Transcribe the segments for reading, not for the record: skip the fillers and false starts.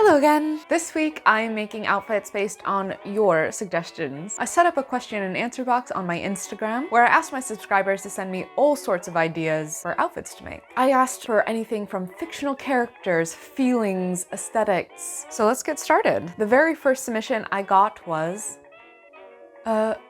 Hello again! This week I am making outfits based on your suggestions. I set up a question and answer box on my Instagram where I asked my subscribers to send me all sorts of ideas for outfits to make. I asked for anything from fictional characters, feelings, aesthetics. So let's get started. The very first submission I got was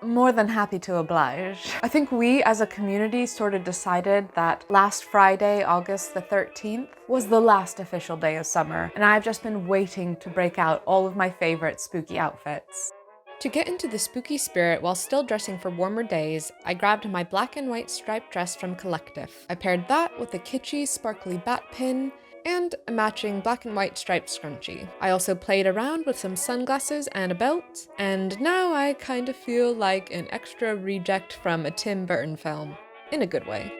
more than happy to oblige. I think we as a community sort of decided that last Friday, August the 13th, was the last official day of summer, and I've just been waiting to break out all of my favorite spooky outfits. To get into the spooky spirit while still dressing for warmer days, I grabbed my black and white striped dress from Collective. I paired that with a kitschy, sparkly bat pin, and a matching black and white striped scrunchie. I also played around with some sunglasses and a belt, and now I kind of feel like an extra reject from a Tim Burton film, in a good way.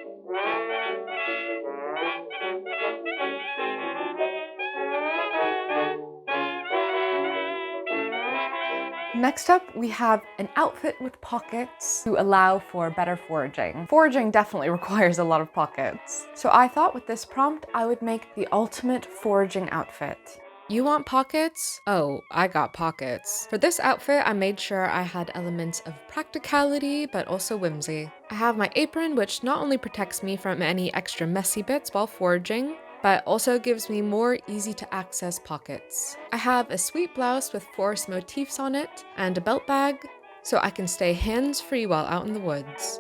Next up, we have an outfit with pockets to allow for better foraging. Foraging definitely requires a lot of pockets. So I thought with this prompt, I would make the ultimate foraging outfit. You want pockets? Oh, I got pockets. For this outfit, I made sure I had elements of practicality, but also whimsy. I have my apron, which not only protects me from any extra messy bits while foraging, but also gives me more easy to access pockets. I have a sweet blouse with forest motifs on it and a belt bag, so I can stay hands-free while out in the woods.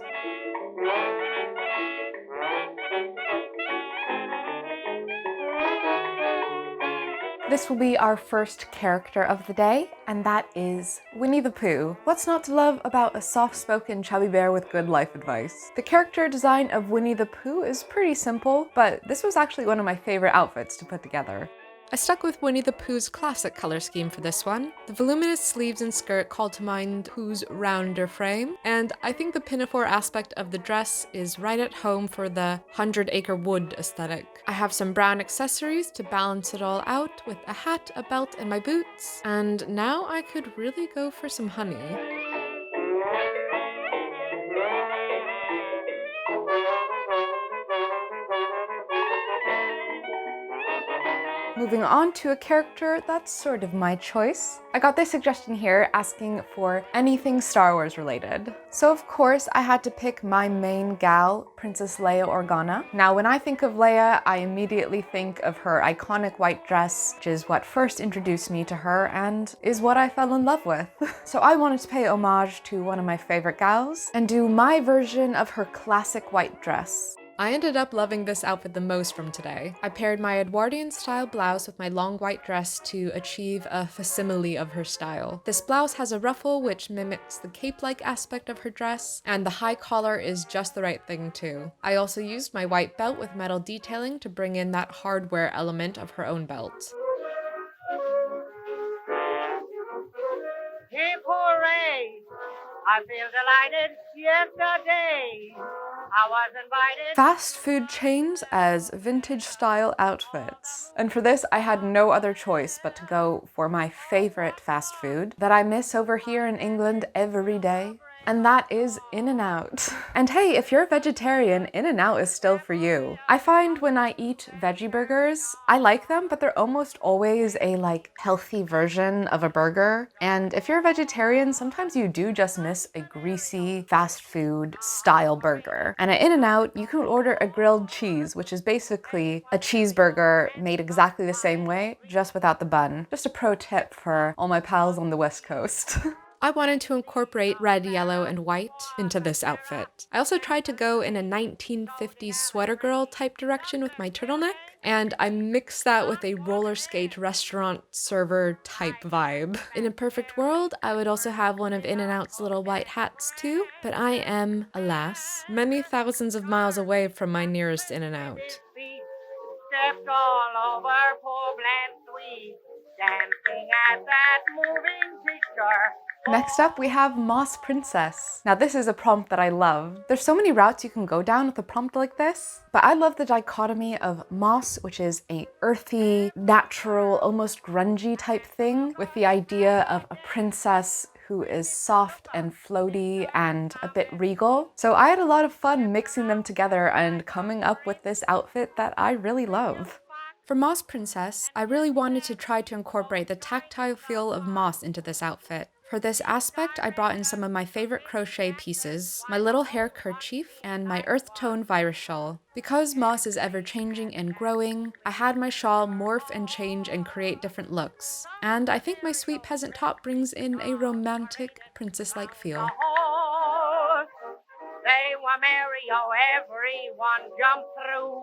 This will be our first character of the day, and that is Winnie the Pooh. What's not to love about a soft-spoken chubby bear with good life advice? The character design of Winnie the Pooh is pretty simple, but this was actually one of my favorite outfits to put together. I stuck with Winnie the Pooh's classic color scheme for this one. The voluminous sleeves and skirt called to mind Pooh's rounder frame, and I think the pinafore aspect of the dress is right at home for the 100-acre wood aesthetic. I have some brown accessories to balance it all out with a hat, a belt, and my boots, and now I could really go for some honey. Moving on to a character that's sort of my choice. I got this suggestion here asking for anything Star Wars related. So of course I had to pick my main gal, Princess Leia Organa. Now when I think of Leia, I immediately think of her iconic white dress, which is what first introduced me to her and is what I fell in love with. So I wanted to pay homage to one of my favorite gals and do my version of her classic white dress. I ended up loving this outfit the most from today. I paired my Edwardian style blouse with my long white dress to achieve a facsimile of her style. This blouse has a ruffle which mimics the cape-like aspect of her dress, and the high collar is just the right thing too. I also used my white belt with metal detailing to bring in that hardware element of her own belt. Hip hooray! I feel delighted yesterday. I was invited. Fast food chains as vintage style outfits. And for this, I had no other choice but to go for my favorite fast food that I miss over here in England every day. And that is In-N-Out. And hey, if you're a vegetarian, In-N-Out is still for you. I find when I eat veggie burgers, I like them, but they're almost always a healthy version of a burger. And if you're a vegetarian, sometimes you do just miss a greasy fast food style burger. And at In-N-Out, you can order a grilled cheese, which is basically a cheeseburger made exactly the same way, just without the bun. Just a pro tip for all my pals on the West Coast. I wanted to incorporate red, yellow, and white into this outfit. I also tried to go in a 1950s sweater girl type direction with my turtleneck, and I mixed that with a roller skate restaurant server type vibe. In a perfect world, I would also have one of In-N-Out's little white hats too, but I am, alas, many thousands of miles away from my nearest In-N-Out. Stepped all over poor Bland Sweet, dancing at that moving picture. Next up, we have Moss Princess. Now this is a prompt that I love. There's so many routes you can go down with a prompt like this, but I love the dichotomy of moss, which is a earthy, natural, almost grungy type thing, with the idea of a princess who is soft and floaty and a bit regal. So I had a lot of fun mixing them together and coming up with this outfit that I really love. For Moss Princess, I really wanted to try to incorporate the tactile feel of moss into this outfit. For this aspect, I brought in some of my favorite crochet pieces, my little hair kerchief, and my earth tone virus shawl. Because moss is ever-changing and growing, I had my shawl morph and change and create different looks. And I think my sweet peasant top brings in a romantic, princess-like feel. They were merry, oh, everyone jumped through.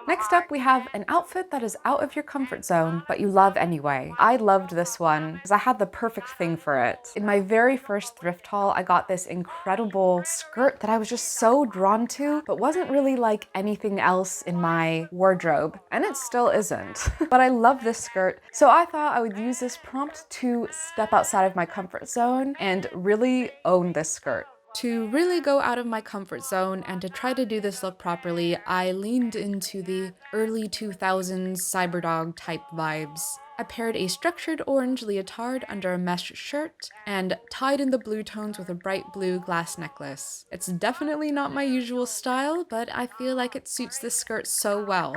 Next up, we have an outfit that is out of your comfort zone, but you love anyway. I loved this one because I had the perfect thing for it. In my very first thrift haul, I got this incredible skirt that I was just so drawn to, but wasn't really like anything else in my wardrobe, and it still isn't. But I love this skirt, so I thought I would use this prompt to step outside of my comfort zone and really own this skirt. To really go out of my comfort zone and to try to do this look properly, I leaned into the early 2000s cyberdog type vibes. I paired a structured orange leotard under a mesh shirt and tied in the blue tones with a bright blue glass necklace. It's definitely not my usual style, but I feel like it suits this skirt so well.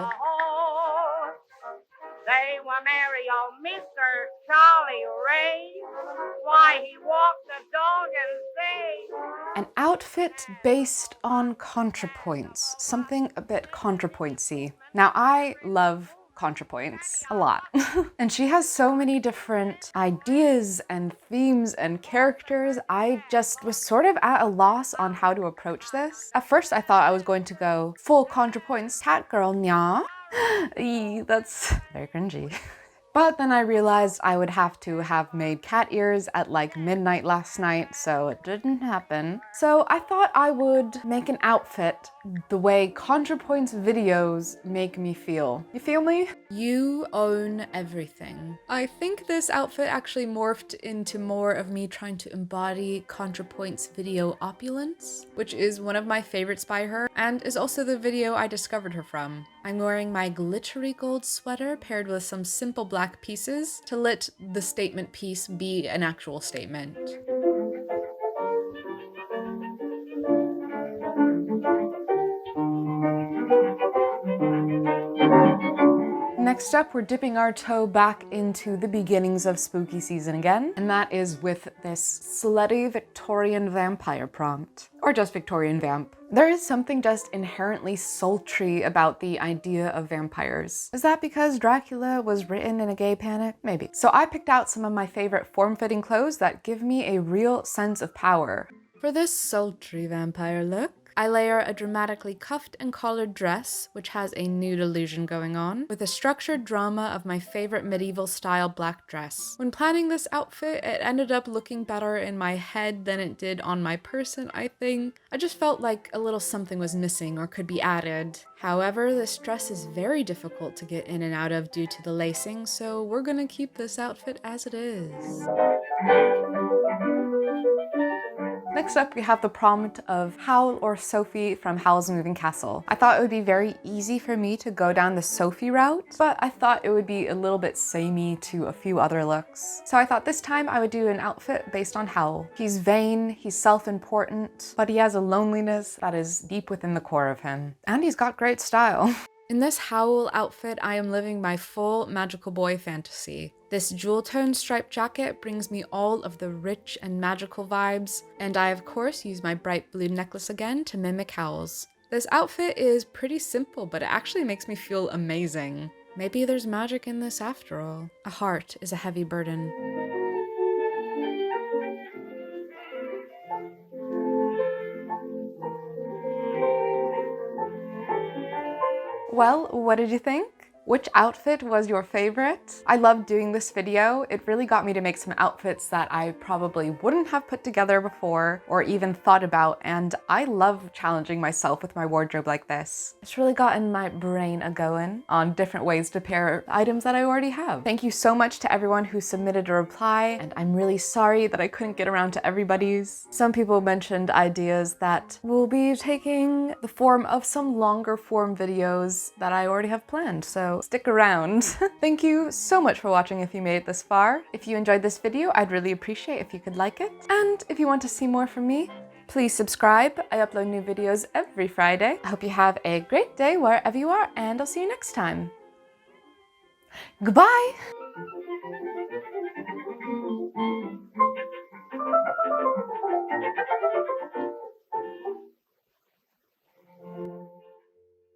They were merry, oh, Mr. Charlie Ray. Why, he walked the dog and say. An outfit based on Contrapoints, something a bit Contrapointsy. Now, I love Contrapoints a lot. And she has so many different ideas and themes and characters. I just was sort of at a loss on how to approach this. At first, I thought I was going to go full Contrapoints cat girl, nya. Eee, that's very cringy. But then I realized I would have to have made cat ears at like midnight last night, so it didn't happen. So I thought I would make an outfit the way Contrapoints videos make me feel. You feel me? You own everything. I think this outfit actually morphed into more of me trying to embody Contrapoints video opulence, which is one of my favorites by her, and is also the video I discovered her from. I'm wearing my glittery gold sweater paired with some simple black pieces to let the statement piece be an actual statement. Next up, we're dipping our toe back into the beginnings of spooky season again, and that is with this slutty Victorian vampire prompt. Or just Victorian vamp. There is something just inherently sultry about the idea of vampires. Is that because Dracula was written in a gay panic? Maybe. So I picked out some of my favorite form-fitting clothes that give me a real sense of power. For this sultry vampire look, I layer a dramatically cuffed and collared dress, which has a nude illusion going on, with a structured drama of my favorite medieval style black dress. When planning this outfit, it ended up looking better in my head than it did on my person, I think. I just felt like a little something was missing or could be added. However, this dress is very difficult to get in and out of due to the lacing, so we're gonna keep this outfit as it is. Next up, we have the prompt of Howl or Sophie from Howl's Moving Castle. I thought it would be very easy for me to go down the Sophie route, but I thought it would be a little bit samey to a few other looks. So I thought this time I would do an outfit based on Howl. He's vain, he's self-important, but he has a loneliness that is deep within the core of him. And he's got great style. In this Howl outfit, I am living my full magical boy fantasy. This jewel-toned striped jacket brings me all of the rich and magical vibes, and I of course use my bright blue necklace again to mimic Howl's. This outfit is pretty simple, but it actually makes me feel amazing. Maybe there's magic in this after all. A heart is a heavy burden. Well, what did you think? Which outfit was your favorite? I loved doing this video. It really got me to make some outfits that I probably wouldn't have put together before or even thought about, and I love challenging myself with my wardrobe like this. It's really gotten my brain a-going on different ways to pair items that I already have. Thank you so much to everyone who submitted a reply, and I'm really sorry that I couldn't get around to everybody's. Some people mentioned ideas that will be taking the form of some longer form videos that I already have planned, so stick around. Thank you so much for watching if you made it this far. If you enjoyed this video, I'd really appreciate if you could like it. And if you want to see more from me, Please subscribe. I upload new videos every Friday. I hope you have a great day wherever you are, and I'll see you next time. Goodbye!